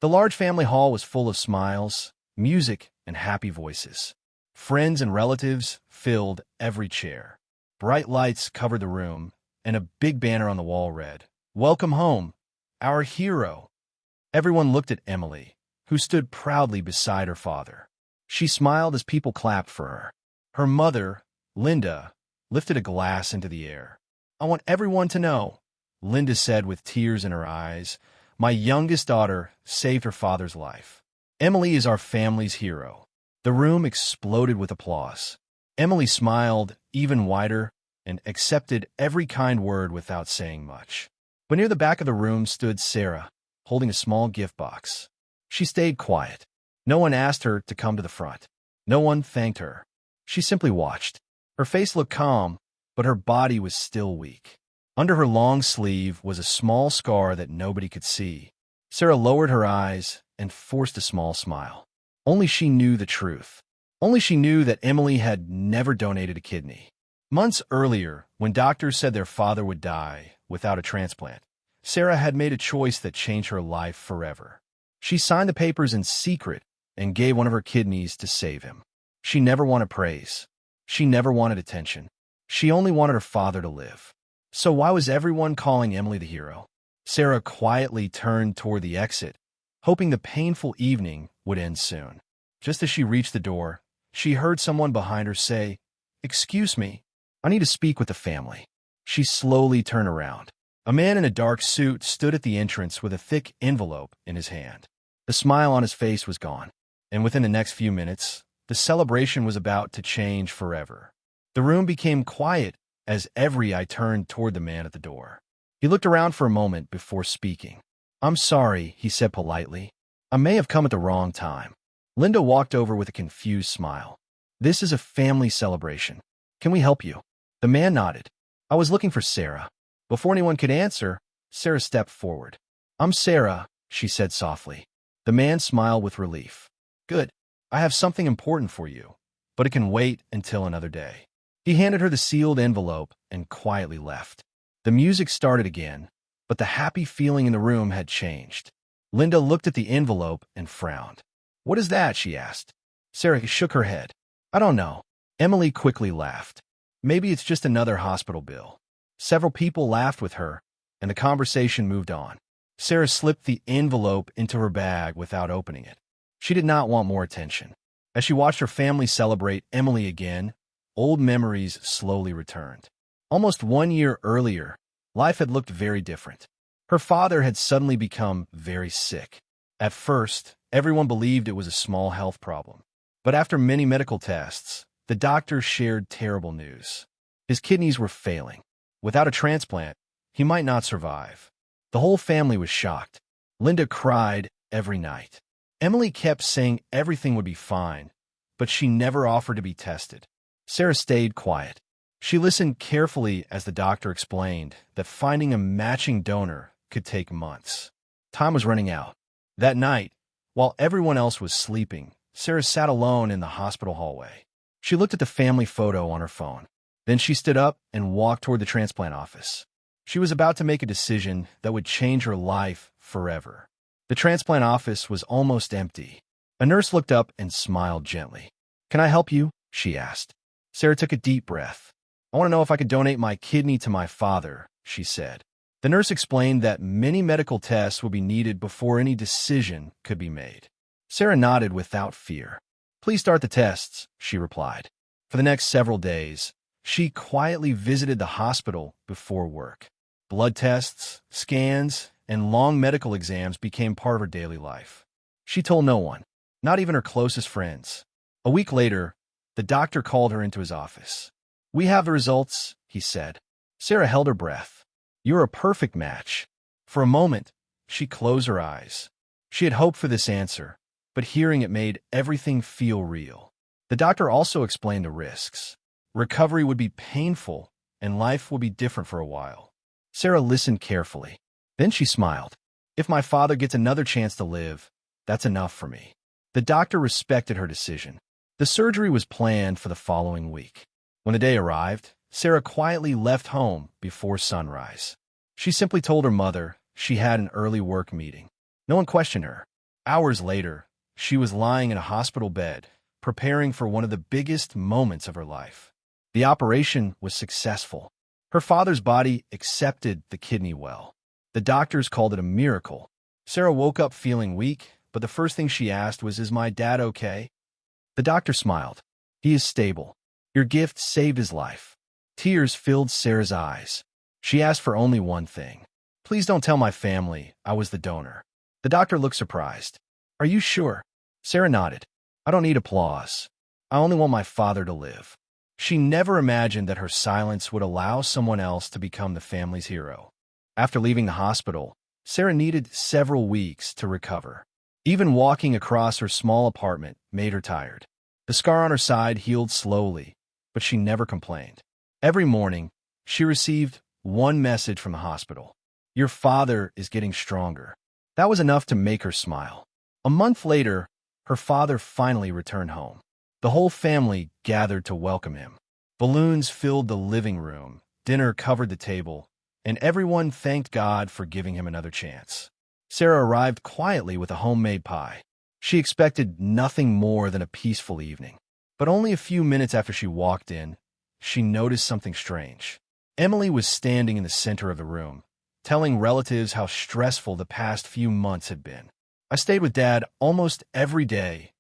The large family hall was full of smiles, music, and happy voices. Friends and relatives filled every chair. Bright lights covered the room, and a big banner on the wall read, "Welcome home, our hero." Everyone looked at Emily, who stood proudly beside her father. She smiled as people clapped for her. Her mother, Linda, lifted a glass into the air. "I want everyone to know," Linda said with tears in her eyes, "my youngest daughter saved her father's life. Emily is our family's hero." The room exploded with applause. Emily smiled even wider and accepted every kind word without saying much. But near the back of the room stood Sarah, holding a small gift box. She stayed quiet. No one asked her to come to the front. No one thanked her. She simply watched. Her face looked calm, but her body was still weak. Under her long sleeve was a small scar that nobody could see. Sarah lowered her eyes and forced a small smile. Only she knew the truth. Only she knew that Emily had never donated a kidney. Months earlier, when doctors said their father would die without a transplant, Sarah had made a choice that changed her life forever. She signed the papers in secret and gave one of her kidneys to save him. She never wanted praise. She never wanted attention. She only wanted her father to live. So why was everyone calling Emily the hero? Sarah quietly turned toward the exit, hoping the painful evening would end soon. Just as she reached the door, she heard someone behind her say, "Excuse me, I need to speak with the family." She slowly turned around. A man in a dark suit stood at the entrance with a thick envelope in his hand. The smile on his face was gone, and within the next few minutes, the celebration was about to change forever. The room became quiet as every eye turned toward the man at the door. He looked around for a moment before speaking. "I'm sorry," he said politely. "I may have come at the wrong time." Linda walked over with a confused smile. "This is a family celebration. Can we help you?" The man nodded. "I was looking for Sarah." Before anyone could answer, Sarah stepped forward. "I'm Sarah," she said softly. The man smiled with relief. "Good. I have something important for you, but it can wait until another day." He handed her the sealed envelope and quietly left. The music started again, but the happy feeling in the room had changed. Linda looked at the envelope and frowned. "What is that?" she asked. Sarah shook her head. "I don't know." Emily quickly laughed. "Maybe it's just another hospital bill." Several people laughed with her, and the conversation moved on. Sarah slipped the envelope into her bag without opening it. She did not want more attention. As she watched her family celebrate Emily again, old memories slowly returned. Almost 1 year earlier, life had looked very different. Her father had suddenly become very sick. At first, everyone believed it was a small health problem. But after many medical tests, the doctors shared terrible news. His kidneys were failing. Without a transplant, he might not survive. The whole family was shocked. Linda cried every night. Emily kept saying everything would be fine, but she never offered to be tested. Sarah stayed quiet. She listened carefully as the doctor explained that finding a matching donor could take months. Time was running out. That night, while everyone else was sleeping, Sarah sat alone in the hospital hallway. She looked at the family photo on her phone. Then she stood up and walked toward the transplant office. She was about to make a decision that would change her life forever. The transplant office was almost empty. A nurse looked up and smiled gently. "Can I help you?" she asked. Sarah took a deep breath. "I want to know if I could donate my kidney to my father," she said. The nurse explained that many medical tests would be needed before any decision could be made. Sarah nodded without fear. "Please start the tests," she replied. For the next several days, she quietly visited the hospital before work. Blood tests, scans, and long medical exams became part of her daily life. She told no one, not even her closest friends. A week later, the doctor called her into his office. "We have the results," he said. Sarah held her breath. "You're a perfect match." For a moment, she closed her eyes. She had hoped for this answer, but hearing it made everything feel real. The doctor also explained the risks. Recovery would be painful, and life would be different for a while. Sarah listened carefully. Then she smiled. "If my father gets another chance to live, that's enough for me." The doctor respected her decision. The surgery was planned for the following week. When the day arrived, Sarah quietly left home before sunrise. She simply told her mother she had an early work meeting. No one questioned her. Hours later, she was lying in a hospital bed, preparing for one of the biggest moments of her life. The operation was successful. Her father's body accepted the kidney well. The doctors called it a miracle. Sarah woke up feeling weak, but the first thing she asked was, "Is my dad okay?" The doctor smiled. "He is stable. Your gift saved his life." Tears filled Sarah's eyes. She asked for only one thing. "Please don't tell my family I was the donor." The doctor looked surprised. "Are you sure?" Sarah nodded. "I don't need applause. I only want my father to live." She never imagined that her silence would allow someone else to become the family's hero. After leaving the hospital, Sarah needed several weeks to recover. Even walking across her small apartment made her tired. The scar on her side healed slowly, but she never complained. Every morning, she received one message from the hospital: "Your father is getting stronger." That was enough to make her smile. A month later, her father finally returned home. The whole family gathered to welcome him. Balloons filled the living room, dinner covered the table, and everyone thanked God for giving him another chance. Sarah arrived quietly with a homemade pie. She expected nothing more than a peaceful evening. But only a few minutes after she walked in, she noticed something strange. Emily was standing in the center of the room, telling relatives how stressful the past few months had been. "I stayed with Dad almost every day,"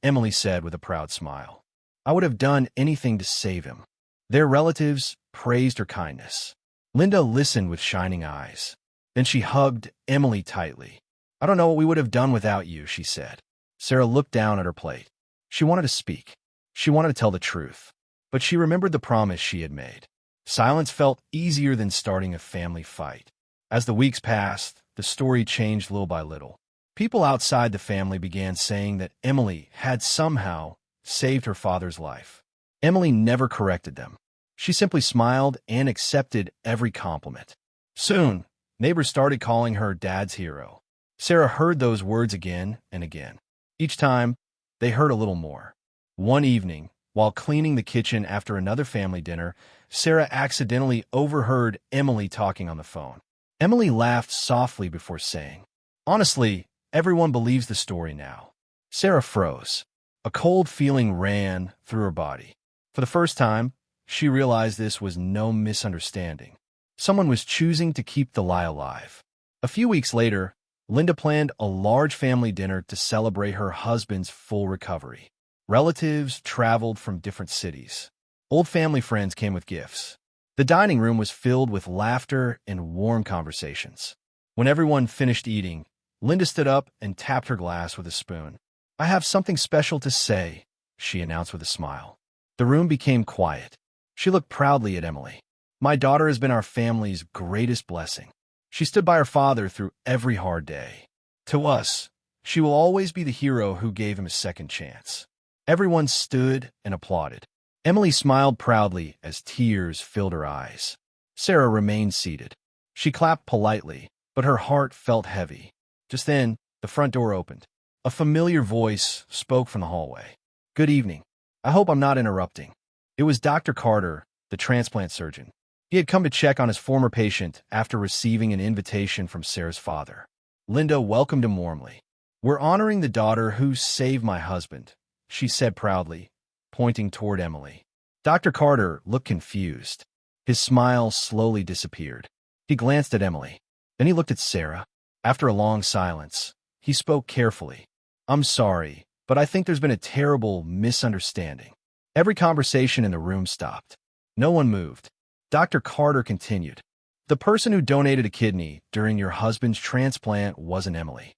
Emily said with a proud smile. "I would have done anything to save him." Their relatives praised her kindness. Linda listened with shining eyes. Then she hugged Emily tightly. "I don't know what we would have done without you," she said. Sarah looked down at her plate. She wanted to speak. She wanted to tell the truth. But she remembered the promise she had made. Silence felt easier than starting a family fight. As the weeks passed, the story changed little by little. People outside the family began saying that Emily had somehow saved her father's life. Emily never corrected them. She simply smiled and accepted every compliment. Soon, neighbors started calling her Dad's hero. Sarah heard those words again and again. Each time, they hurt a little more. One evening, while cleaning the kitchen after another family dinner, Sarah accidentally overheard Emily talking on the phone. Emily laughed softly before saying, "Honestly, everyone believes the story now." Sarah froze. A cold feeling ran through her body. For the first time, she realized this was no misunderstanding. Someone was choosing to keep the lie alive. A few weeks later, Linda planned a large family dinner to celebrate her husband's full recovery. Relatives traveled from different cities. Old family friends came with gifts. The dining room was filled with laughter and warm conversations. When everyone finished eating, Linda stood up and tapped her glass with a spoon. "I have something special to say," she announced with a smile. The room became quiet. She looked proudly at Emily. "My daughter has been our family's greatest blessing. She stood by her father through every hard day. To us, she will always be the hero who gave him a second chance." Everyone stood and applauded. Emily smiled proudly as tears filled her eyes. Sarah remained seated. She clapped politely, but her heart felt heavy. Just then, the front door opened. A familiar voice spoke from the hallway. "Good evening. I hope I'm not interrupting." It was Dr. Carter, the transplant surgeon. He had come to check on his former patient after receiving an invitation from Sarah's father. Linda welcomed him warmly. "We're honoring the daughter who saved my husband," she said proudly, pointing toward Emily. Dr. Carter looked confused. His smile slowly disappeared. He glanced at Emily. Then he looked at Sarah. After a long silence, he spoke carefully. "I'm sorry, but I think there's been a terrible misunderstanding." Every conversation in the room stopped. No one moved. Dr. Carter continued. "The person who donated a kidney during your husband's transplant wasn't Emily."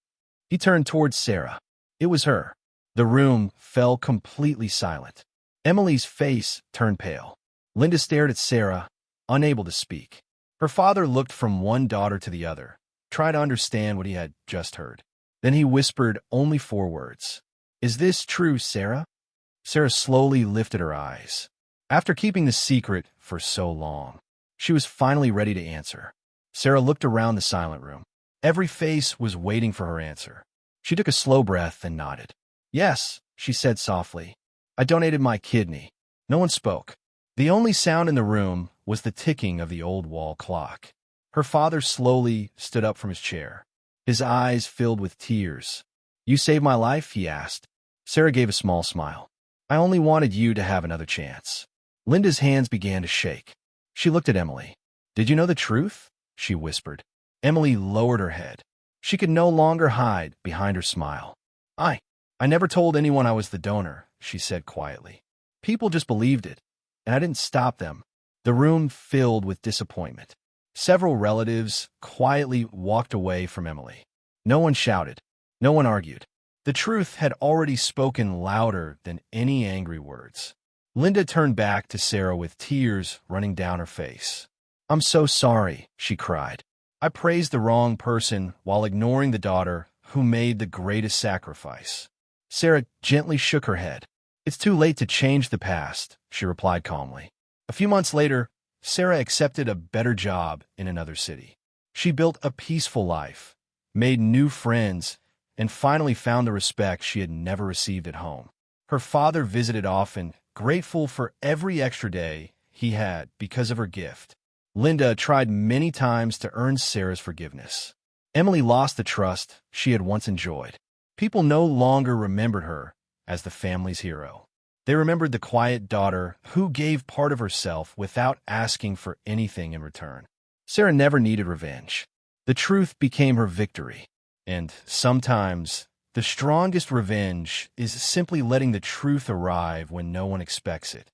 He turned towards Sarah. It was her. The room fell completely silent. Emily's face turned pale. Linda stared at Sarah, unable to speak. Her father looked from one daughter to the other, trying to understand what he had just heard. Then he whispered only 4 words. "Is this true, Sarah?" Sarah slowly lifted her eyes. After keeping the secret for so long, she was finally ready to answer. Sarah looked around the silent room. Every face was waiting for her answer. She took a slow breath and nodded. "Yes," she said softly. "I donated my kidney." No one spoke. The only sound in the room was the ticking of the old wall clock. Her father slowly stood up from his chair. His eyes filled with tears. You saved my life, he asked. Sarah gave a small smile. I only wanted you to have another chance. Linda's hands began to shake. She looked at Emily. Did you know the truth? She whispered. Emily lowered her head. She could no longer hide behind her smile. I never told anyone I was the donor, she said quietly. People just believed it, and I didn't stop them. The room filled with disappointment. Several relatives quietly walked away from Emily. No one shouted. No one argued. The truth had already spoken louder than any angry words. Linda turned back to Sarah with tears running down her face. I'm so sorry, she cried. I praised the wrong person while ignoring the daughter who made the greatest sacrifice. Sarah gently shook her head. It's too late to change the past, she replied calmly. A few months later, Sarah accepted a better job in another city. She built a peaceful life, made new friends, and finally found the respect she had never received at home. Her father visited often, grateful for every extra day he had because of her gift. Linda tried many times to earn Sarah's forgiveness. Emily lost the trust she had once enjoyed. People no longer remembered her as the family's hero. They remembered the quiet daughter who gave part of herself without asking for anything in return. Sarah never needed revenge. The truth became her victory. And sometimes, the strongest revenge is simply letting the truth arrive when no one expects it.